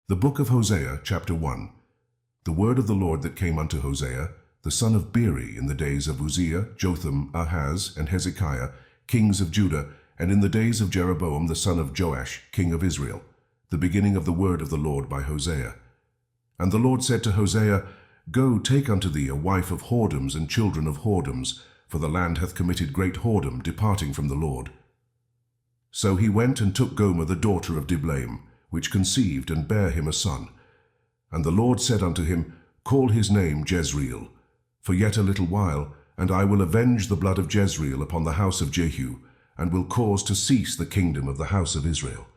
The book of Hosea, chapter 1. The word of the Lord that came unto Hosea, the son of Beeri, in the days of Uzziah, Jotham, Ahaz, and Hezekiah, kings of Judah, and in the days of Jeroboam the son of Joash, king of Israel, the beginning of the word of the Lord by Hosea. And the Lord said to Hosea, Go, take unto thee a wife of whoredoms and children of whoredoms, for the land hath committed great whoredom, departing from the Lord. So he went and took Gomer the daughter of Diblaim, which conceived and bare him a son. And the Lord said unto him, Call his name Jezreel, for yet a little while, and I will avenge the blood of Jezreel upon the house of Jehu, and will cause to cease the kingdom of the house of Israel.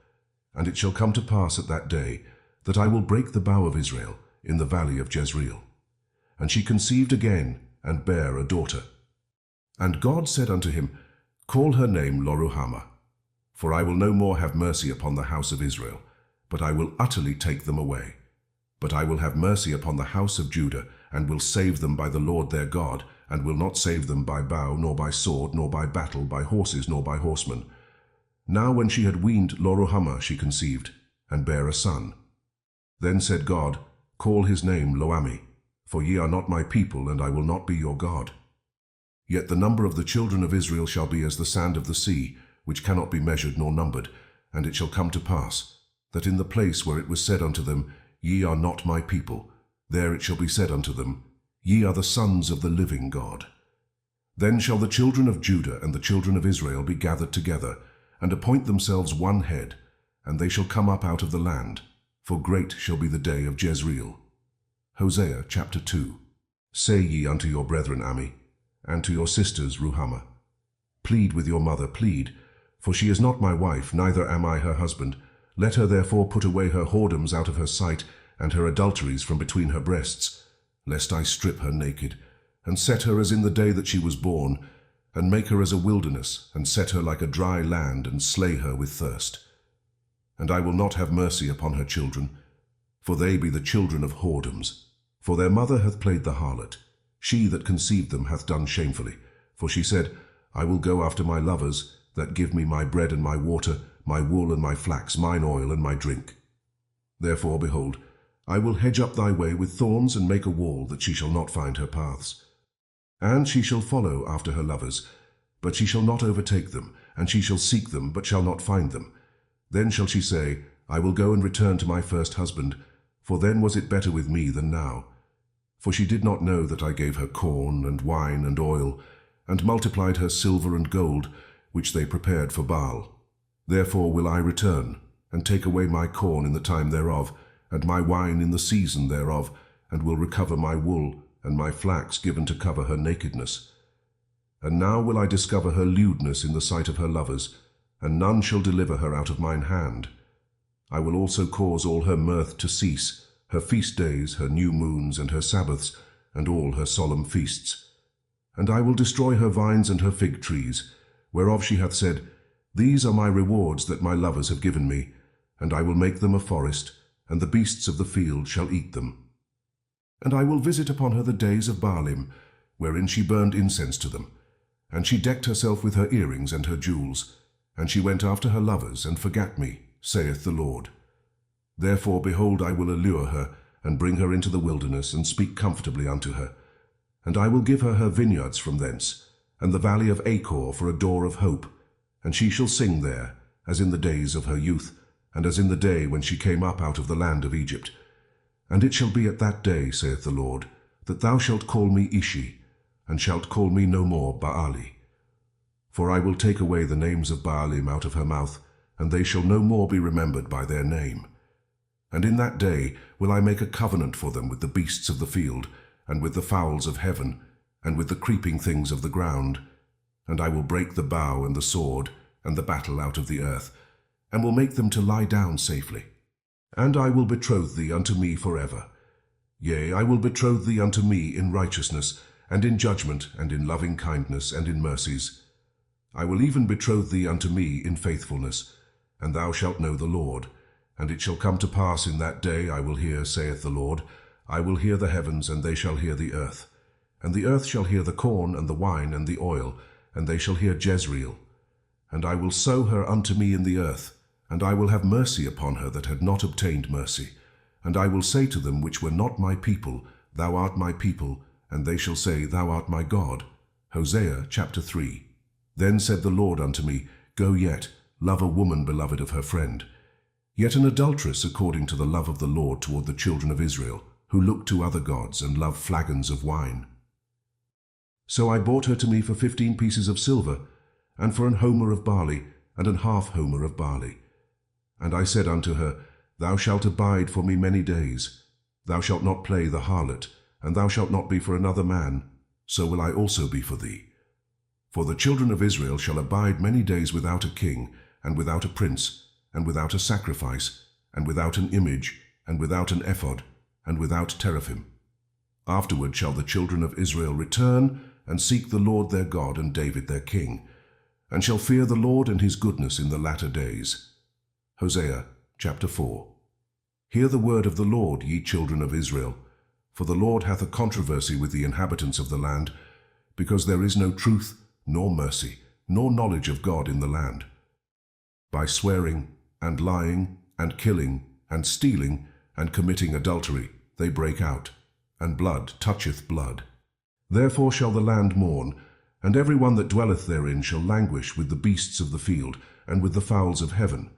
And it shall come to pass at that day, that I will break the bow of Israel in the valley of Jezreel. And she conceived again, and bare a daughter. And God said unto him, Call her name Loruhamah, for I will no more have mercy upon the house of Israel, but I will utterly take them away. But I will have mercy upon the house of Judah, and will save them by the Lord their God, and will not save them by bow, nor by sword, nor by battle, by horses, nor by horsemen. Now when she had weaned Loruhamah, she conceived, and bare a son. Then said God, Call his name Loami, for ye are not my people, and I will not be your God. Yet the number of the children of Israel shall be as the sand of the sea, which cannot be measured nor numbered. And it shall come to pass, that in the place where it was said unto them, Ye are not my people, there it shall be said unto them, Ye are the sons of the living God. Then shall the children of Judah and the children of Israel be gathered together, and appoint themselves one head, and they shall come up out of the land, for great shall be the day of Jezreel. Hosea chapter 2. Say ye unto your brethren Ami, and to your sisters Ruhamah, Plead with your mother, plead, for she is not my wife, neither am I her husband. Let her therefore put away her whoredoms out of her sight, and her adulteries from between her breasts, lest I strip her naked, and set her as in the day that she was born, and make her as a wilderness, and set her like a dry land, and slay her with thirst. And I will not have mercy upon her children, for they be the children of whoredoms. For their mother hath played the harlot, she that conceived them hath done shamefully. For she said, I will go after my lovers, that give me my bread and my water, my wool and my flax, mine oil and my drink. Therefore, behold, I will hedge up thy way with thorns, and make a wall, that she shall not find her paths. And she shall follow after her lovers, but she shall not overtake them, and she shall seek them, but shall not find them. Then shall she say, I will go and return to my first husband, for then was it better with me than now. For she did not know that I gave her corn and wine and oil, and multiplied her silver and gold, which they prepared for Baal. Therefore will I return, and take away my corn in the time thereof, and my wine in the season thereof, and will recover my wool, and my flax given to cover her nakedness. And now will I discover her lewdness in the sight of her lovers, and none shall deliver her out of mine hand. I will also cause all her mirth to cease, her feast days, her new moons, and her Sabbaths, and all her solemn feasts. And I will destroy her vines and her fig trees, whereof she hath said, These are my rewards that my lovers have given me, and I will make them a forest, and the beasts of the field shall eat them. And I will visit upon her the days of Baalim, wherein she burned incense to them. And she decked herself with her earrings and her jewels, and she went after her lovers, and forgat me, saith the Lord. Therefore, behold, I will allure her, and bring her into the wilderness, and speak comfortably unto her. And I will give her her vineyards from thence, and the valley of Achor for a door of hope. And she shall sing there, as in the days of her youth, and as in the day when she came up out of the land of Egypt. And it shall be at that day, saith the Lord, that thou shalt call me Ishi, and shalt call me no more Baali. For I will take away the names of Baalim out of her mouth, and they shall no more be remembered by their name. And in that day will I make a covenant for them with the beasts of the field, and with the fowls of heaven, and with the creeping things of the ground. And I will break the bow and the sword, and the battle out of the earth, and will make them to lie down safely. And I will betroth thee unto me forever. Yea, I will betroth thee unto me in righteousness, and in judgment, and in loving kindness, and in mercies. I will even betroth thee unto me in faithfulness, and thou shalt know the Lord. And it shall come to pass in that day, I will hear, saith the Lord, I will hear the heavens, and they shall hear the earth. And the earth shall hear the corn, and the wine, and the oil, and they shall hear Jezreel. And I will sow her unto me in the earth, and I will have mercy upon her that had not obtained mercy, And I will say to them which were not my people, Thou art my people, and they shall say, Thou art my God. Hosea chapter 3. Then said the Lord unto me, Go yet, love a woman beloved of her friend. Yet an adulteress according to the love of the Lord toward the children of Israel, who look to other gods and love flagons of wine. So I bought her to me for 15 pieces of silver, and for an homer of barley, and an half homer of barley. And I said unto her, Thou shalt abide for me many days. Thou shalt not play the harlot, and thou shalt not be for another man. So will I also be for thee. For the children of Israel shall abide many days without a king, and without a prince, and without a sacrifice, and without an image, and without an ephod, and without teraphim. Afterward shall the children of Israel return, and seek the Lord their God and David their king, and shall fear the Lord and his goodness in the latter days. Hosea chapter 4. Hear the word of the Lord, ye children of Israel. For the Lord hath a controversy with the inhabitants of the land, because there is no truth, nor mercy, nor knowledge of God in the land. By swearing, and lying, and killing, and stealing, and committing adultery, they break out, and blood toucheth blood. Therefore shall the land mourn, and every one that dwelleth therein shall languish with the beasts of the field, and with the fowls of heaven.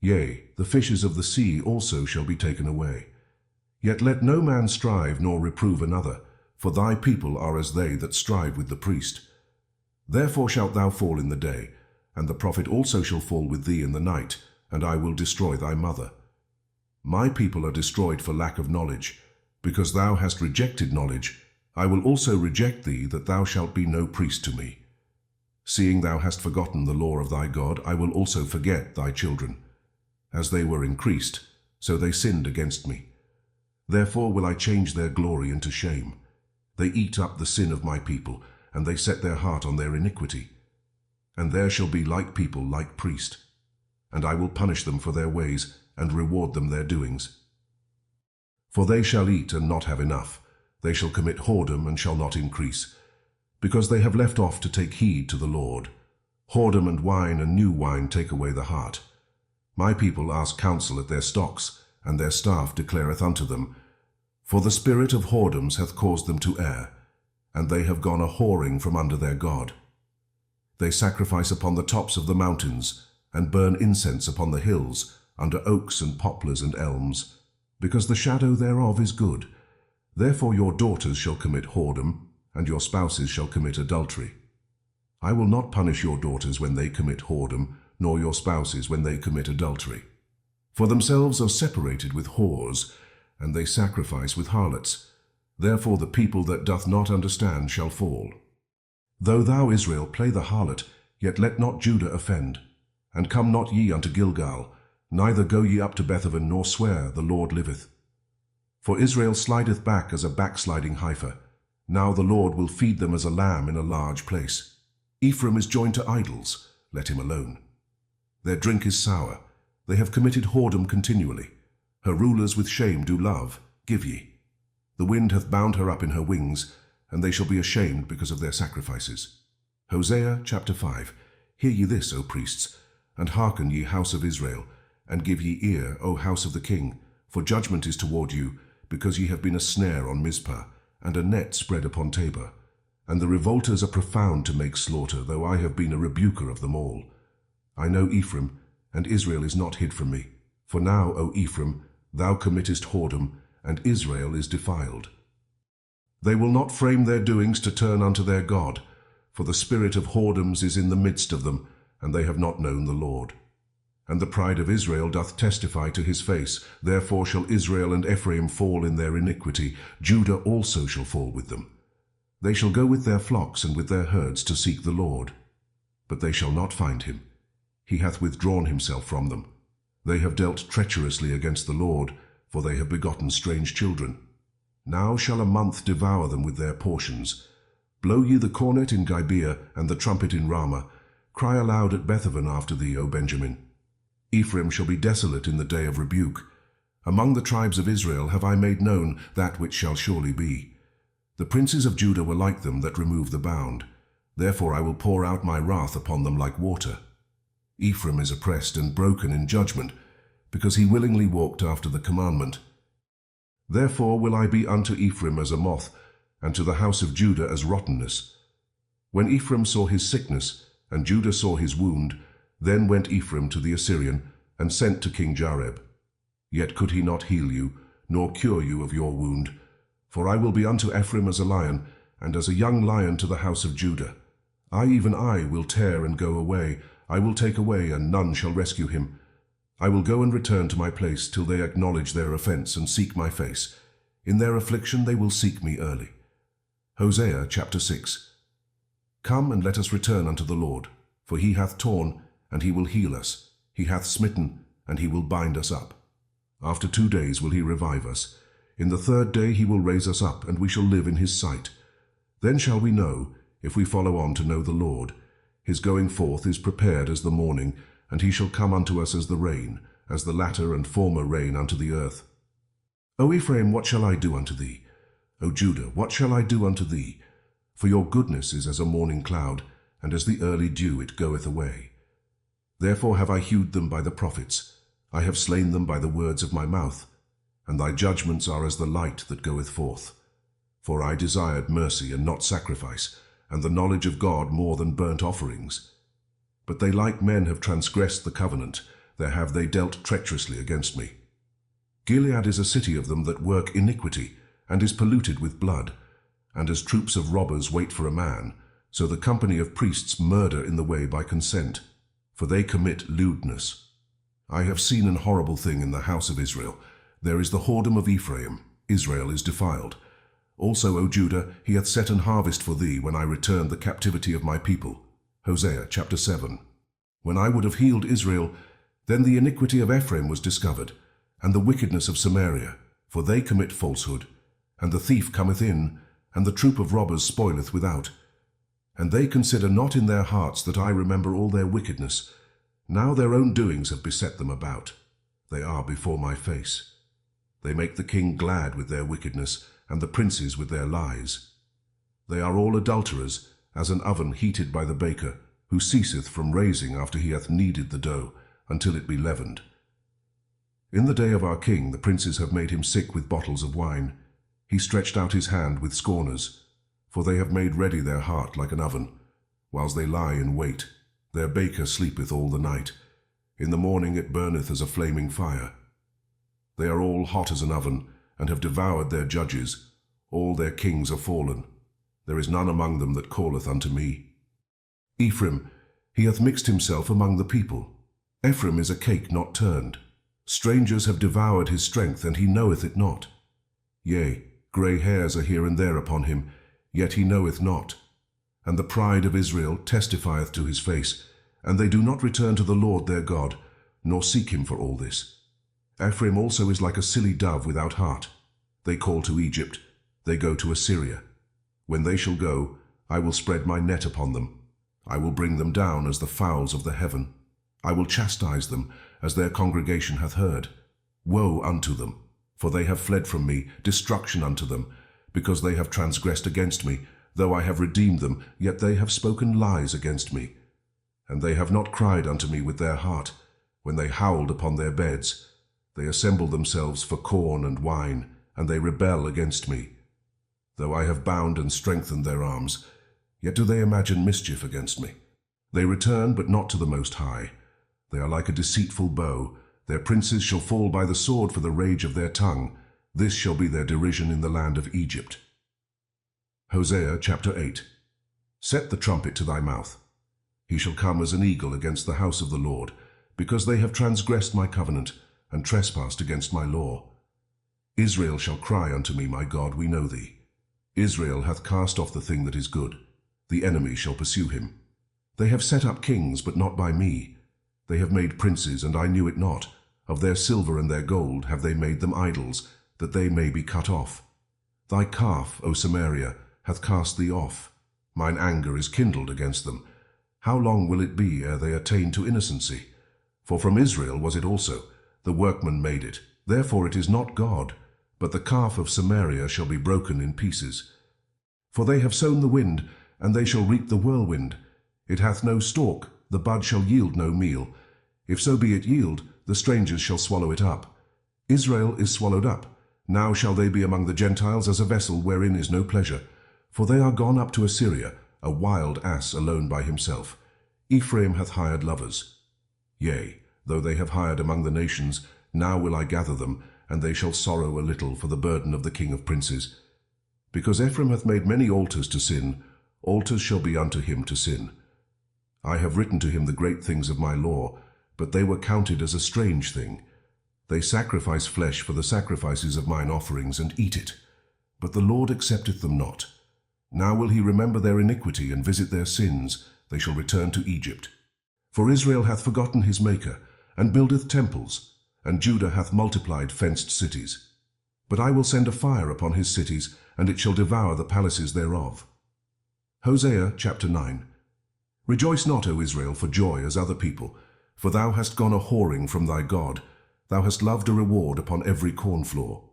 Yea, the fishes of the sea also shall be taken away. Yet let no man strive nor reprove another, for thy people are as they that strive with the priest. Therefore shalt thou fall in the day, and the prophet also shall fall with thee in the night, and I will destroy thy mother. My people are destroyed for lack of knowledge. Because thou hast rejected knowledge, I will also reject thee, that thou shalt be no priest to me. Seeing thou hast forgotten the law of thy God, I will also forget thy children. As they were increased, so they sinned against me. Therefore will I change their glory into shame. They eat up the sin of my people, and they set their heart on their iniquity. And there shall be like people like priest. And I will punish them for their ways, and reward them their doings. For they shall eat and not have enough. They shall commit whoredom and shall not increase, because they have left off to take heed to the Lord. Whoredom and wine and new wine take away the heart. My people ask counsel at their stocks, and their staff declareth unto them. For the spirit of whoredoms hath caused them to err, and they have gone a whoring from under their God. They sacrifice upon the tops of the mountains, and burn incense upon the hills, under oaks and poplars and elms, because the shadow thereof is good. Therefore your daughters shall commit whoredom, and your spouses shall commit adultery. I will not punish your daughters when they commit whoredom, nor your spouses when they commit adultery. For themselves are separated with whores, and they sacrifice with harlots. Therefore the people that doth not understand shall fall. Though thou, Israel, play the harlot, yet let not Judah offend. And come not ye unto Gilgal, neither go ye up to Bethaven, nor swear, the Lord liveth. For Israel slideth back as a backsliding heifer. Now the Lord will feed them as a lamb in a large place. Ephraim is joined to idols, let him alone. Their drink is sour, they have committed whoredom continually. Her rulers with shame do love, give ye. The wind hath bound her up in her wings, and they shall be ashamed because of their sacrifices. Hosea chapter 5. Hear ye this, O priests, and hearken, ye house of Israel, and give ye ear, O house of the king, for judgment is toward you, because ye have been a snare on Mizpah, and a net spread upon Tabor. And the revolters are profound to make slaughter, though I have been a rebuker of them all. I know Ephraim, and Israel is not hid from me. For now, O Ephraim, thou committest whoredom, and Israel is defiled. They will not frame their doings to turn unto their God, for the spirit of whoredoms is in the midst of them, and they have not known the Lord. And the pride of Israel doth testify to his face. Therefore shall Israel and Ephraim fall in their iniquity. Judah also shall fall with them. They shall go with their flocks and with their herds to seek the Lord. But they shall not find him. He hath withdrawn himself from them. They have dealt treacherously against the Lord, for they have begotten strange children. Now shall a month devour them with their portions. Blow ye the cornet in Gibeah, and the trumpet in Ramah. Cry aloud at Bethaven after thee, O Benjamin. Ephraim shall be desolate in the day of rebuke. Among the tribes of Israel have I made known that which shall surely be. The princes of Judah were like them that remove the bound. Therefore I will pour out my wrath upon them like water. Ephraim is oppressed and broken in judgment, because he willingly walked after the commandment. Therefore will I be unto Ephraim as a moth, and to the house of Judah as rottenness. When Ephraim saw his sickness, and Judah saw his wound, then went Ephraim to the Assyrian, and sent to King Jareb. Yet could he not heal you, nor cure you of your wound. For I will be unto Ephraim as a lion, and as a young lion to the house of Judah. Even I will tear and go away. I will take away, and none shall rescue him. I will go and return to my place till they acknowledge their offense and seek my face. In their affliction they will seek me early. Hosea chapter 6. Come and let us return unto the Lord, for he hath torn, and he will heal us. He hath smitten, and he will bind us up. After 2 days will he revive us. In the 3rd day he will raise us up, and we shall live in his sight. Then shall we know, if we follow on to know the Lord. His going forth is prepared as the morning, and he shall come unto us as the rain, as the latter and former rain unto the earth. O Ephraim, what shall I do unto thee? O Judah, what shall I do unto thee? For your goodness is as a morning cloud, and as the early dew it goeth away. Therefore have I hewed them by the prophets, I have slain them by the words of my mouth, and thy judgments are as the light that goeth forth. For I desired mercy and not sacrifice, and the knowledge of God more than burnt offerings. But they like men have transgressed the covenant, there have they dealt treacherously against me. Gilead is a city of them that work iniquity, and is polluted with blood, and as troops of robbers wait for a man, so the company of priests murder in the way by consent, for they commit lewdness. I have seen an horrible thing in the house of Israel. There is the whoredom of Ephraim. Israel is defiled. Also, O Judah, he hath set an harvest for thee when I returned the captivity of my people. Hosea chapter 7. When I would have healed Israel, then the iniquity of Ephraim was discovered, and the wickedness of Samaria, for they commit falsehood. And the thief cometh in, and the troop of robbers spoileth without. And they consider not in their hearts that I remember all their wickedness. Now their own doings have beset them about. They are before my face. They make the king glad with their wickedness, and the princes with their lies. They are all adulterers, as an oven heated by the baker, who ceaseth from raising after he hath kneaded the dough, until it be leavened. In the day of our king the princes have made him sick with bottles of wine. He stretched out his hand with scorners, for they have made ready their heart like an oven, whiles they lie in wait. Their baker sleepeth all the night. In the morning it burneth as a flaming fire. They are all hot as an oven, and have devoured their judges. All their kings are fallen. There is none among them that calleth unto me. Ephraim, he hath mixed himself among the people. Ephraim is a cake not turned. Strangers have devoured his strength, and he knoweth it not. Yea, grey hairs are here and there upon him, yet he knoweth not. And the pride of Israel testifieth to his face, and they do not return to the Lord their God, nor seek him for all this. Ephraim also is like a silly dove without heart. They call to Egypt, they go to Assyria. When they shall go, I will spread my net upon them. I will bring them down as the fowls of the heaven. I will chastise them, as their congregation hath heard. Woe unto them, for they have fled from me, destruction unto them, because they have transgressed against me. Though I have redeemed them, yet they have spoken lies against me. And they have not cried unto me with their heart, when they howled upon their beds. They assemble themselves for corn and wine, and they rebel against me. Though I have bound and strengthened their arms, yet do they imagine mischief against me. They return, but not to the Most High. They are like a deceitful bow. Their princes shall fall by the sword for the rage of their tongue. This shall be their derision in the land of Egypt. Hosea chapter 8. Set the trumpet to thy mouth. He shall come as an eagle against the house of the Lord, because they have transgressed my covenant, and trespassed against my law. Israel shall cry unto me, my God, we know thee. Israel hath cast off the thing that is good. The enemy shall pursue him. They have set up kings, but not by me. They have made princes, and I knew it not. Of their silver and their gold have they made them idols, that they may be cut off. Thy calf, O Samaria, hath cast thee off. Mine anger is kindled against them. How long will it be ere they attain to innocency? For from Israel was it also. The workman made it. Therefore it is not God, but the calf of Samaria shall be broken in pieces. For they have sown the wind, and they shall reap the whirlwind. It hath no stalk, the bud shall yield no meal. If so be it yield, the strangers shall swallow it up. Israel is swallowed up. Now shall they be among the Gentiles as a vessel wherein is no pleasure. For they are gone up to Assyria, a wild ass alone by himself. Ephraim hath hired lovers. Yea, though they have hired among the nations, now will I gather them, and they shall sorrow a little for the burden of the king of princes. Because Ephraim hath made many altars to sin, altars shall be unto him to sin. I have written to him the great things of my law, but they were counted as a strange thing. They sacrifice flesh for the sacrifices of mine offerings, and eat it. But the Lord accepteth them not. Now will he remember their iniquity, and visit their sins. They shall return to Egypt. For Israel hath forgotten his Maker, and buildeth temples, and Judah hath multiplied fenced cities. But I will send a fire upon his cities, and it shall devour the palaces thereof. Hosea chapter 9. Rejoice not, O Israel, for joy as other people, for thou hast gone a whoring from thy God. Thou hast loved a reward upon every corn floor.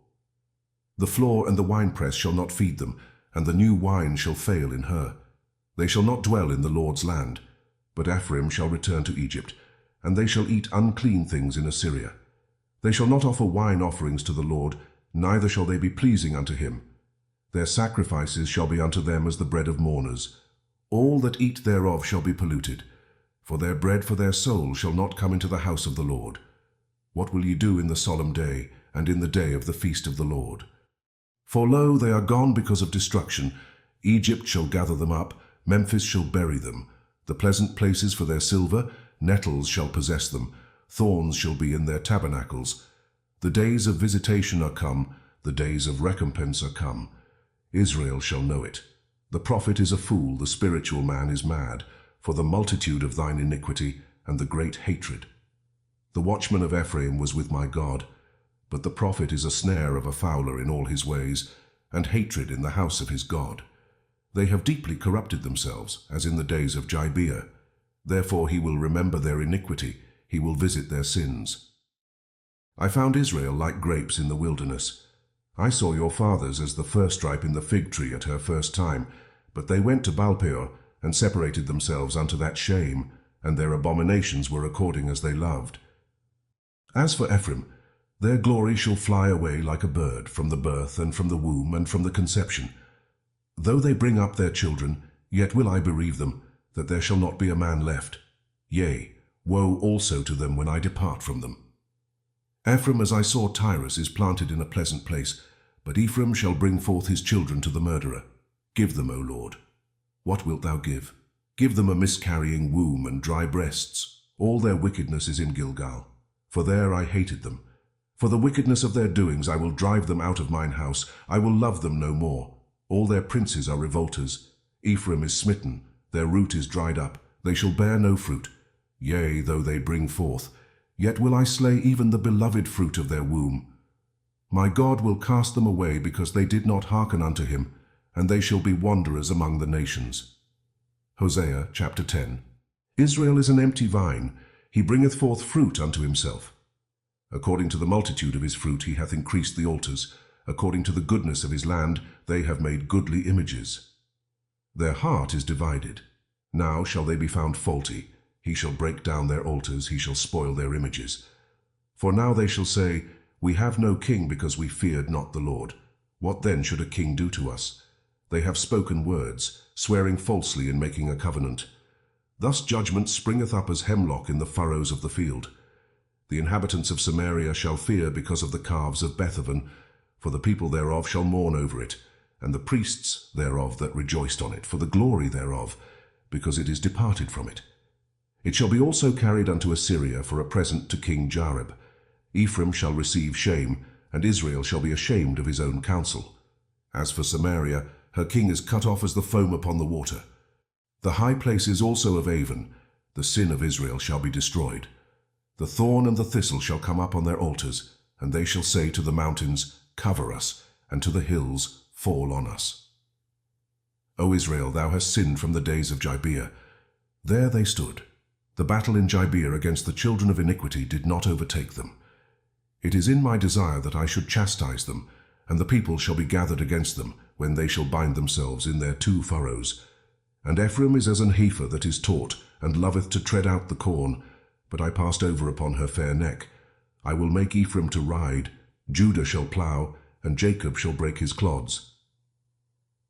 The floor and the winepress shall not feed them, and the new wine shall fail in her. They shall not dwell in the Lord's land, but Ephraim shall return to Egypt, and they shall eat unclean things in Assyria. They shall not offer wine offerings to the Lord, neither shall they be pleasing unto him. Their sacrifices shall be unto them as the bread of mourners. All that eat thereof shall be polluted, for their bread for their soul shall not come into the house of the Lord. What will ye do in the solemn day, and in the day of the feast of the Lord? For lo, they are gone because of destruction. Egypt shall gather them up, Memphis shall bury them. The pleasant places for their silver, nettles shall possess them, thorns shall be in their tabernacles. The days of visitation are come, the days of recompense are come. Israel shall know it. The prophet is a fool, the spiritual man is mad, for the multitude of thine iniquity and the great hatred. The watchman of Ephraim was with my God, but the prophet is a snare of a fowler in all his ways, and hatred in the house of his God. They have deeply corrupted themselves, as in the days of Gibeah. Therefore he will remember their iniquity, he will visit their sins. I found Israel like grapes in the wilderness. I saw your fathers as the firstripe in the fig tree at her first time, but they went to Baalpeor, and separated themselves unto that shame, and their abominations were according as they loved. As for Ephraim, their glory shall fly away like a bird, from the birth, and from the womb, and from the conception. Though they bring up their children, yet will I bereave them, that there shall not be a man left. Yea, woe also to them when I depart from them. Ephraim, as I saw Tyrus, is planted in a pleasant place, but Ephraim shall bring forth his children to the murderer. Give them, O Lord. What wilt thou give? Give them a miscarrying womb and dry breasts. All their wickedness is in Gilgal, for there I hated them. For the wickedness of their doings I will drive them out of mine house. I will love them no more. All their princes are revolters. Ephraim is smitten, their root is dried up. They shall bear no fruit. Yea, though they bring forth, yet will I slay even the beloved fruit of their womb. My God will cast them away because they did not hearken unto him, and they shall be wanderers among the nations. Hosea chapter 10. Israel is an empty vine, he bringeth forth fruit unto himself. According to the multitude of his fruit he hath increased the altars. According to the goodness of his land they have made goodly images. Their heart is divided. Now shall they be found faulty. He shall break down their altars, he shall spoil their images. For now they shall say, We have no king because we feared not the Lord. What then should a king do to us? They have spoken words, swearing falsely in making a covenant. Thus judgment springeth up as hemlock in the furrows of the field. The inhabitants of Samaria shall fear because of the calves of Bethaven, for the people thereof shall mourn over it, and the priests thereof that rejoiced on it, for the glory thereof, because it is departed from it. It shall be also carried unto Assyria for a present to King Jareb. Ephraim shall receive shame, and Israel shall be ashamed of his own counsel. As for Samaria, her king is cut off as the foam upon the water. The high places also of Avon, the sin of Israel, shall be destroyed. The thorn and the thistle shall come up on their altars, and they shall say to the mountains, Cover us, and to the hills, Fall on us. O Israel, thou hast sinned from the days of Gibeah. There they stood. The battle in Gibeah against the children of iniquity did not overtake them. It is in my desire that I should chastise them, and the people shall be gathered against them, when they shall bind themselves in their two furrows. And Ephraim is as an heifer that is taught, and loveth to tread out the corn. But I passed over upon her fair neck. I will make Ephraim to ride, Judah shall plough, and Jacob shall break his clods.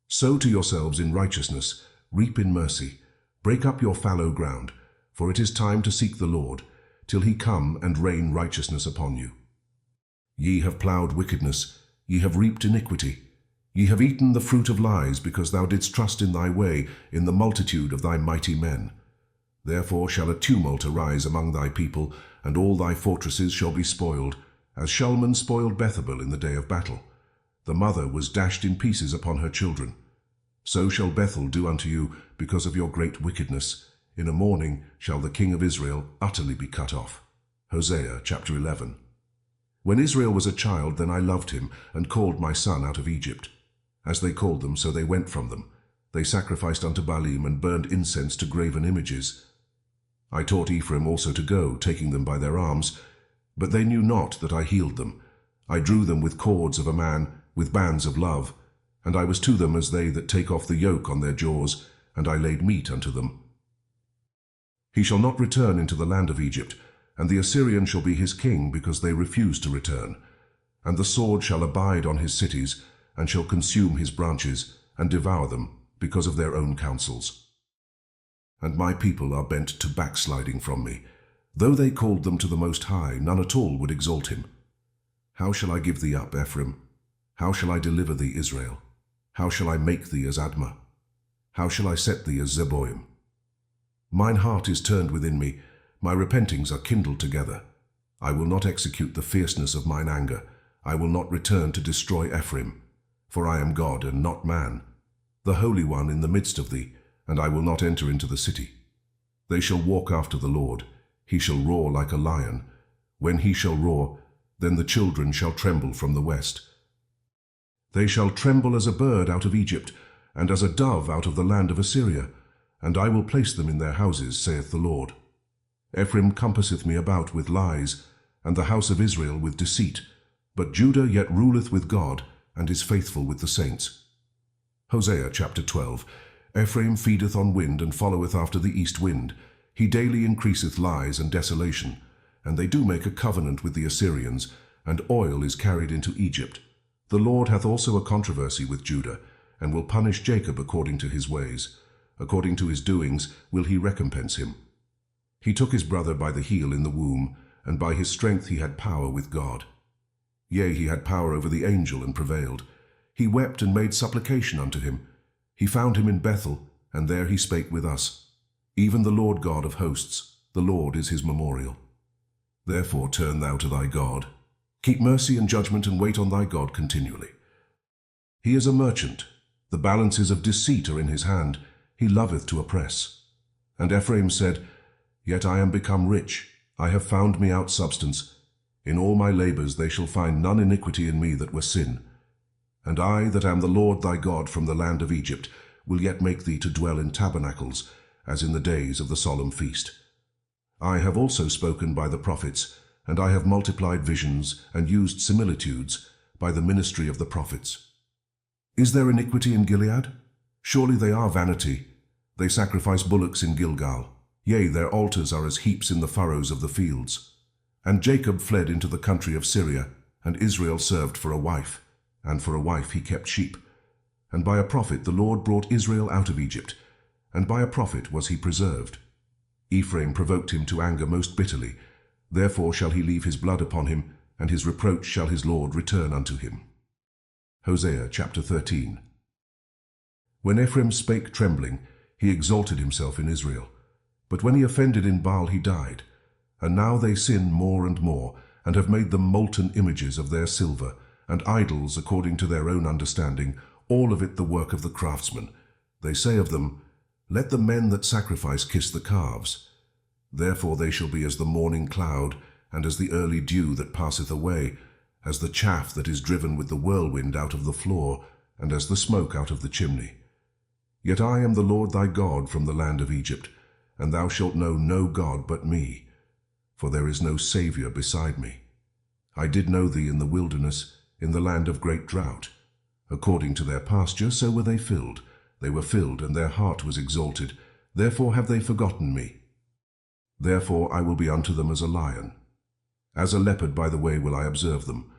Sow to yourselves in righteousness, reap in mercy. Break up your fallow ground, for it is time to seek the Lord, till he come and rain righteousness upon you. Ye have ploughed wickedness, ye have reaped iniquity. Ye have eaten the fruit of lies, because thou didst trust in thy way, in the multitude of thy mighty men. Therefore shall a tumult arise among thy people, and all thy fortresses shall be spoiled, as Shalman spoiled Bethabel in the day of battle. The mother was dashed in pieces upon her children. So shall Bethel do unto you, because of your great wickedness. In a morning shall the king of Israel utterly be cut off. Hosea chapter 11. When Israel was a child, then I loved him, and called my son out of Egypt. As they called them, so they went from them. They sacrificed unto Baalim, and burned incense to graven images. I taught Ephraim also to go, taking them by their arms, but they knew not that I healed them. I drew them with cords of a man, with bands of love, and I was to them as they that take off the yoke on their jaws, and I laid meat unto them. He shall not return into the land of Egypt, and the Assyrian shall be his king, because they refuse to return. And the sword shall abide on his cities, and shall consume his branches, and devour them, because of their own counsels. And my people are bent to backsliding from me. Though they called them to the Most High, none at all would exalt him. How shall I give thee up, Ephraim? How shall I deliver thee, Israel? How shall I make thee as Admah? How shall I set thee as Zeboim? Mine heart is turned within me, my repentings are kindled together. I will not execute the fierceness of mine anger. I will not return to destroy Ephraim. For I am God and not man, the Holy One in the midst of thee, and I will not enter into the city. They shall walk after the Lord. He shall roar like a lion. When he shall roar, then the children shall tremble from the west. They shall tremble as a bird out of Egypt, and as a dove out of the land of Assyria, and I will place them in their houses, saith the Lord. Ephraim compasseth me about with lies, and the house of Israel with deceit, but Judah yet ruleth with God, and is faithful with the saints. Hosea chapter 12. Ephraim feedeth on wind, and followeth after the east wind. He daily increaseth lies and desolation, and they do make a covenant with the Assyrians, and oil is carried into Egypt. The Lord hath also a controversy with Judah, and will punish Jacob according to his ways. According to his doings will he recompense him. He took his brother by the heel in the womb, and by his strength he had power with God. Yea, he had power over the angel, and prevailed. He wept and made supplication unto him. He found him in Bethel, and there he spake with us. Even the Lord God of hosts, the Lord is his memorial. Therefore turn thou to thy God. Keep mercy and judgment, and wait on thy God continually. He is a merchant. The balances of deceit are in his hand. He loveth to oppress. And Ephraim said, Yet I am become rich. I have found me out substance. In all my labors they shall find none iniquity in me that were sin. And I, that am the Lord thy God from the land of Egypt, will yet make thee to dwell in tabernacles, as in the days of the solemn feast. I have also spoken by the prophets, and I have multiplied visions, and used similitudes, by the ministry of the prophets. Is there iniquity in Gilead? Surely they are vanity. They sacrifice bullocks in Gilgal. Yea, their altars are as heaps in the furrows of the fields. And Jacob fled into the country of Syria, and Israel served for a wife, and for a wife he kept sheep. And by a prophet the Lord brought Israel out of Egypt, and by a prophet was he preserved. Ephraim provoked him to anger most bitterly. Therefore shall he leave his blood upon him, and his reproach shall his Lord return unto him. Hosea chapter 13. When Ephraim spake trembling, he exalted himself in Israel. But when he offended in Baal, he died. And now they sin more and more, and have made them molten images of their silver, and idols according to their own understanding, all of it the work of the craftsman. They say of them, Let the men that sacrifice kiss the calves. Therefore they shall be as the morning cloud, and as the early dew that passeth away, as the chaff that is driven with the whirlwind out of the floor, and as the smoke out of the chimney. Yet I am the Lord thy God from the land of Egypt, and thou shalt know no God but me, for there is no Saviour beside me. I did know thee in the wilderness, in the land of great drought. According to their pasture so were they filled. They were filled, and their heart was exalted. Therefore have they forgotten me. Therefore I will be unto them as a lion. As a leopard by the way will I observe them.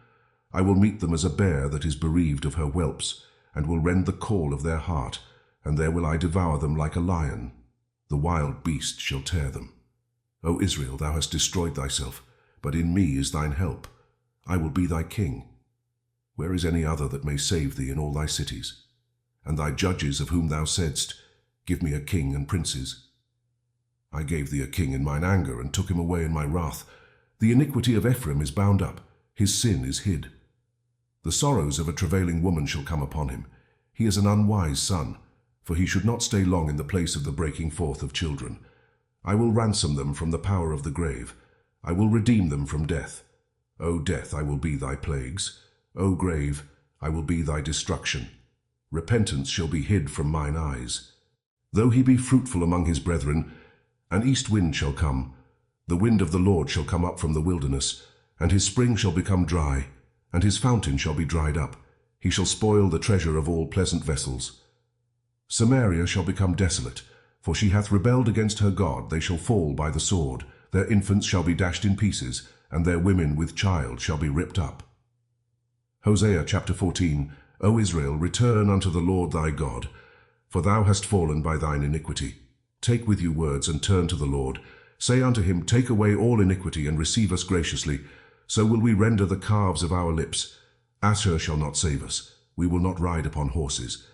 I will meet them as a bear that is bereaved of her whelps, and will rend the caul of their heart, and there will I devour them like a lion. The wild beast shall tear them. O Israel, thou hast destroyed thyself, but in me is thine help. I will be thy king. Where is any other that may save thee in all thy cities? And thy judges of whom thou saidst, Give me a king and princes. I gave thee a king in mine anger, and took him away in my wrath. The iniquity of Ephraim is bound up, his sin is hid. The sorrows of a travailing woman shall come upon him. He is an unwise son, for he should not stay long in the place of the breaking forth of children. I will ransom them from the power of the grave. I will redeem them from death. O death, I will be thy plagues. O grave, I will be thy destruction. Repentance shall be hid from mine eyes. Though he be fruitful among his brethren, an east wind shall come. The wind of the Lord shall come up from the wilderness, and his spring shall become dry, and his fountain shall be dried up. He shall spoil the treasure of all pleasant vessels. Samaria shall become desolate, for she hath rebelled against her God. They shall fall by the sword. Their infants shall be dashed in pieces, and their women with child shall be ripped up. Hosea chapter 14. O Israel, return unto the Lord thy God, for thou hast fallen by thine iniquity. Take with you words, and turn to the Lord. Say unto him, Take away all iniquity, and receive us graciously. So will we render the calves of our lips. Asher shall not save us. We will not ride upon horses.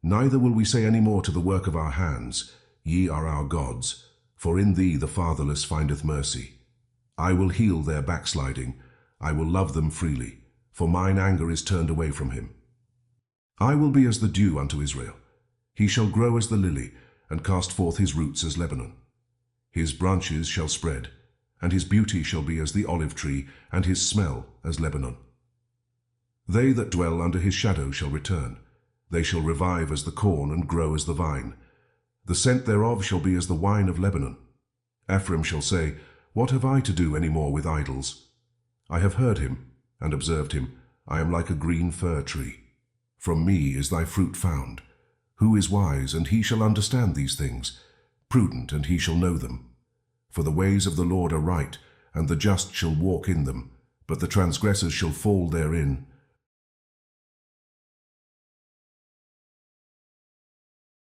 Neither will we say any more to the work of our hands, Ye are our gods, for in thee the fatherless findeth mercy. I will heal their backsliding. I will love them freely, for mine anger is turned away from him. I will be as the dew unto Israel. He shall grow as the lily, and cast forth his roots as Lebanon. His branches shall spread, and his beauty shall be as the olive tree, and his smell as Lebanon. They that dwell under his shadow shall return. They shall revive as the corn, and grow as the vine. The scent thereof shall be as the wine of Lebanon. Ephraim shall say, What have I to do any more with idols? I have heard him, and observed him. I am like a green fir tree. From me is thy fruit found. Who is wise, and he shall understand these things? Prudent, and he shall know them. For the ways of the Lord are right, and the just shall walk in them, but the transgressors shall fall therein.